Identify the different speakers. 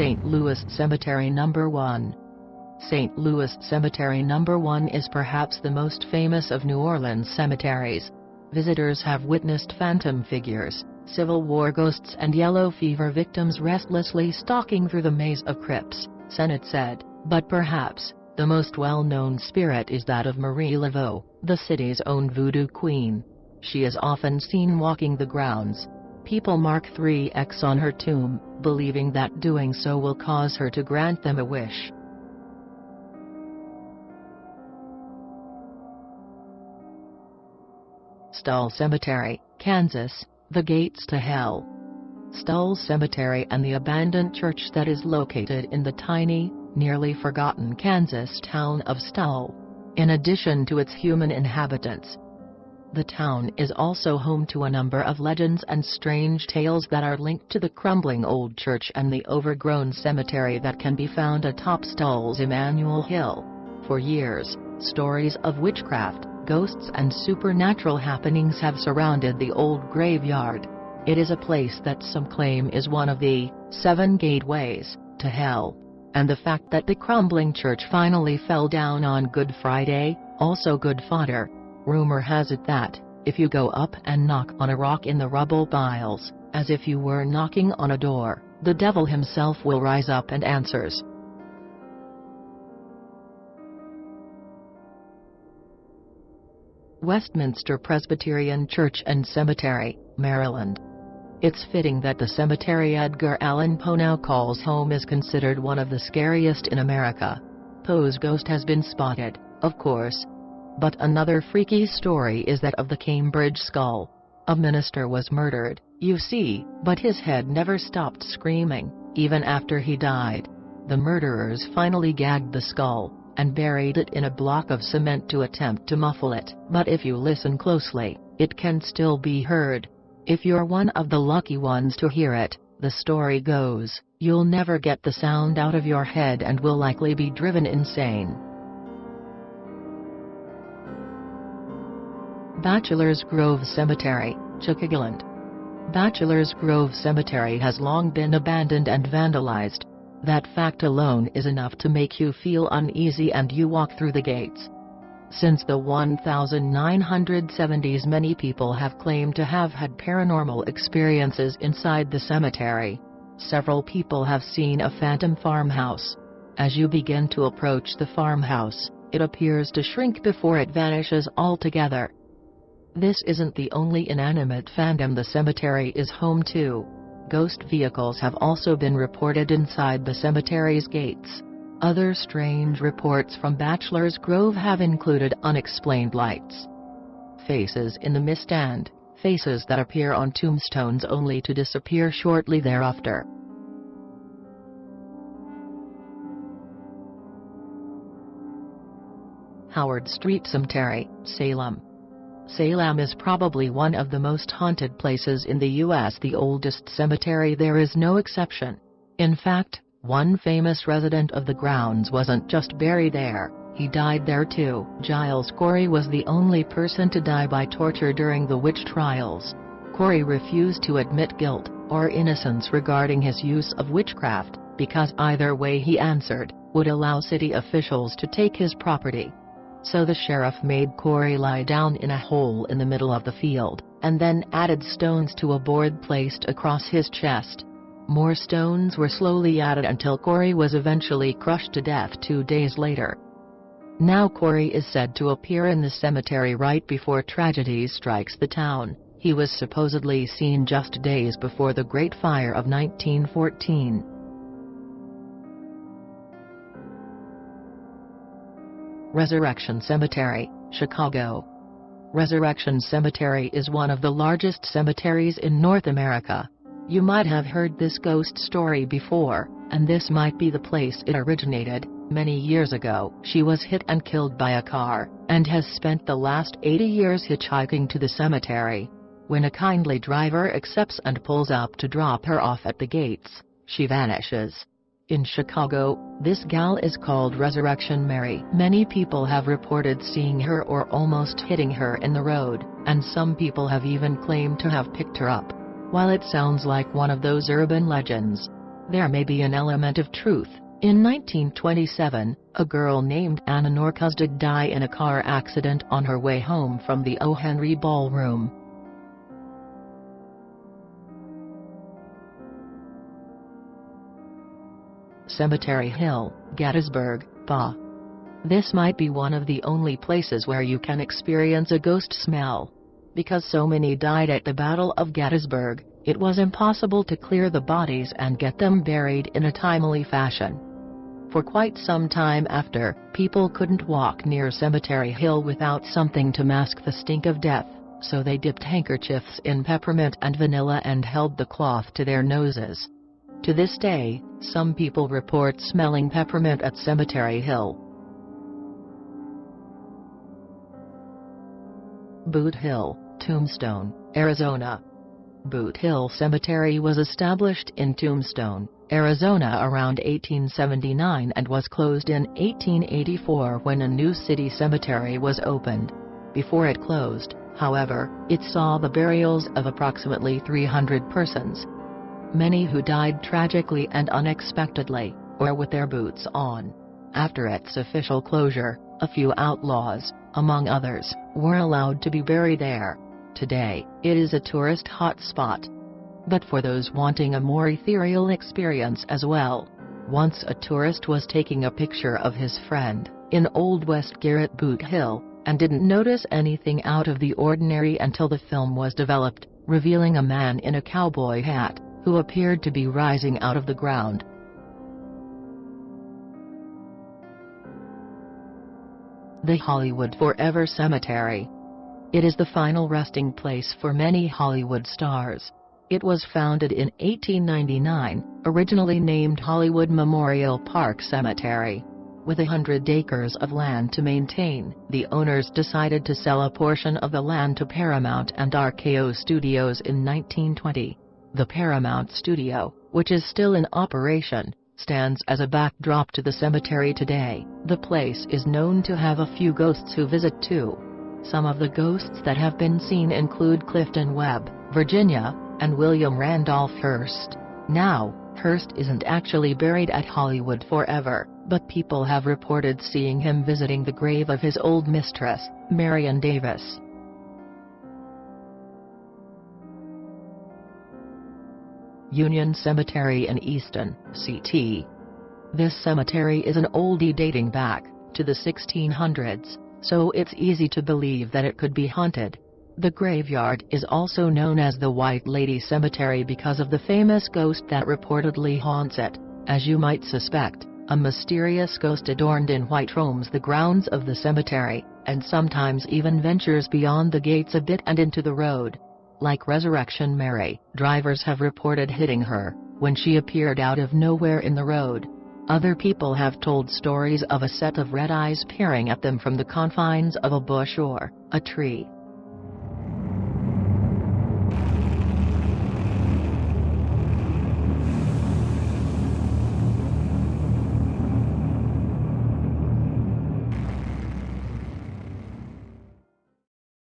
Speaker 1: St. Louis Cemetery No. 1. St. Louis Cemetery No. 1 is perhaps the most famous of New Orleans cemeteries. Visitors have witnessed phantom figures, Civil War ghosts and yellow fever victims restlessly stalking through the maze of crypts, Senate said, but perhaps the most well-known spirit is that of Marie Laveau, the city's own voodoo queen. She is often seen walking the grounds. People mark 3X on her tomb, believing that doing so will cause her to grant them a wish. Stull Cemetery, Kansas, the gates to hell. Stull Cemetery and the abandoned church that is located in the tiny, nearly forgotten Kansas town of Stull. In addition to its human inhabitants, the town is also home to a number of legends and strange tales that are linked to the crumbling old church and the overgrown cemetery that can be found atop Stull's Emmanuel Hill. For years, stories of witchcraft, ghosts and supernatural happenings have surrounded the old graveyard. It is a place that some claim is one of the 7 gateways to hell. And the fact that the crumbling church finally fell down on Good Friday, also good fodder. Rumor has it that, if you go up and knock on a rock in the rubble piles, as if you were knocking on a door, the devil himself will rise up and answers. Westminster Presbyterian Church and Cemetery, Maryland. It's fitting that the cemetery Edgar Allan Poe now calls home is considered one of the scariest in America. Poe's ghost has been spotted, of course. But another freaky story is that of the Cambridge skull. A minister was murdered, you see, but his head never stopped screaming, even after he died. The murderers finally gagged the skull and buried it in a block of cement to attempt to muffle it. But if you listen closely, it can still be heard. If you're one of the lucky ones to hear it, the story goes, you'll never get the sound out of your head and will likely be driven insane. Bachelor's Grove Cemetery, Chicagoland. Bachelor's Grove Cemetery has long been abandoned and vandalized. That fact alone is enough to make you feel uneasy and you walk through the gates. Since the 1970s, many people have claimed to have had paranormal experiences inside the cemetery. Several people have seen a phantom farmhouse. As you begin to approach the farmhouse, it appears to shrink before it vanishes altogether. This isn't the only inanimate phantom the cemetery is home to. Ghost vehicles have also been reported inside the cemetery's gates. Other strange reports from Bachelor's Grove have included unexplained lights, faces in the mist and faces that appear on tombstones only to disappear shortly thereafter. Howard Street Cemetery, Salem. Salem is probably one of the most haunted places in the U.S. The oldest cemetery there is no exception. In fact, one famous resident of the grounds wasn't just buried there, he died there too. Giles Corey was the only person to die by torture during the witch trials. Corey refused to admit guilt or innocence regarding his use of witchcraft, because either way he answered would allow city officials to take his property. So the sheriff made Corey lie down in a hole in the middle of the field, and then added stones to a board placed across his chest. More stones were slowly added until Corey was eventually crushed to death 2 days later. Now Corey is said to appear in the cemetery right before tragedy strikes the town. He was supposedly seen just days before the Great Fire of 1914. Resurrection Cemetery, Chicago. Resurrection Cemetery is one of the largest cemeteries in North America. You might have heard this ghost story before, and this might be the place it originated. Many years ago, she was hit and killed by a car, and has spent the last 80 years hitchhiking to the cemetery. When a kindly driver accepts and pulls up to drop her off at the gates, she vanishes. In Chicago, this gal is called Resurrection Mary. Many people have reported seeing her or almost hitting her in the road, and some people have even claimed to have picked her up. While it sounds like one of those urban legends, There may be an element of truth. In 1927, a girl named Anna Norcus did die in a car accident on her way home from the O. Henry Ballroom. Cemetery Hill, Gettysburg, PA. This might be one of the only places where you can experience a ghost smell. Because so many died at the Battle of Gettysburg, it was impossible to clear the bodies and get them buried in a timely fashion. For quite some time after, people couldn't walk near Cemetery Hill without something to mask the stink of death, so they dipped handkerchiefs in peppermint and vanilla and held the cloth to their noses. To this day, some people report smelling peppermint at Cemetery Hill. Boot Hill, Tombstone, Arizona. Boot Hill Cemetery was established in Tombstone, Arizona around 1879 and was closed in 1884 when a new city cemetery was opened. Before it closed, however, it saw the burials of approximately 300 persons. Many who died tragically and unexpectedly, or with their boots on. After its official closure, a few outlaws, among others, were allowed to be buried there. Today, it is a tourist hotspot. But for those wanting a more ethereal experience as well, once a tourist was taking a picture of his friend, in Old West Garrett Boot Hill, and didn't notice anything out of the ordinary until the film was developed, revealing a man in a cowboy hat, who appeared to be rising out of the ground. The Hollywood Forever Cemetery. It is the final resting place for many Hollywood stars. It was founded in 1899, originally named Hollywood Memorial Park Cemetery. With 100 acres of land to maintain, the owners decided to sell a portion of the land to Paramount and RKO Studios in 1920. The Paramount Studio, which is still in operation, stands as a backdrop to the cemetery today. The place is known to have a few ghosts who visit too. Some of the ghosts that have been seen include Clifton Webb, Virginia, and William Randolph Hearst. Now, Hearst isn't actually buried at Hollywood Forever, but people have reported seeing him visiting the grave of his old mistress, Marion Davis. Union Cemetery in Easton, CT. This cemetery is an oldie dating back to the 1600s, so it's easy to believe that it could be haunted. The graveyard is also known as the White Lady Cemetery because of the famous ghost that reportedly haunts it. As you might suspect, a mysterious ghost adorned in white roams the grounds of the cemetery, and sometimes even ventures beyond the gates a bit and into the road. Like Resurrection Mary, drivers have reported hitting her when she appeared out of nowhere in the road. Other people have told stories of a set of red eyes peering at them from the confines of a bush or a tree.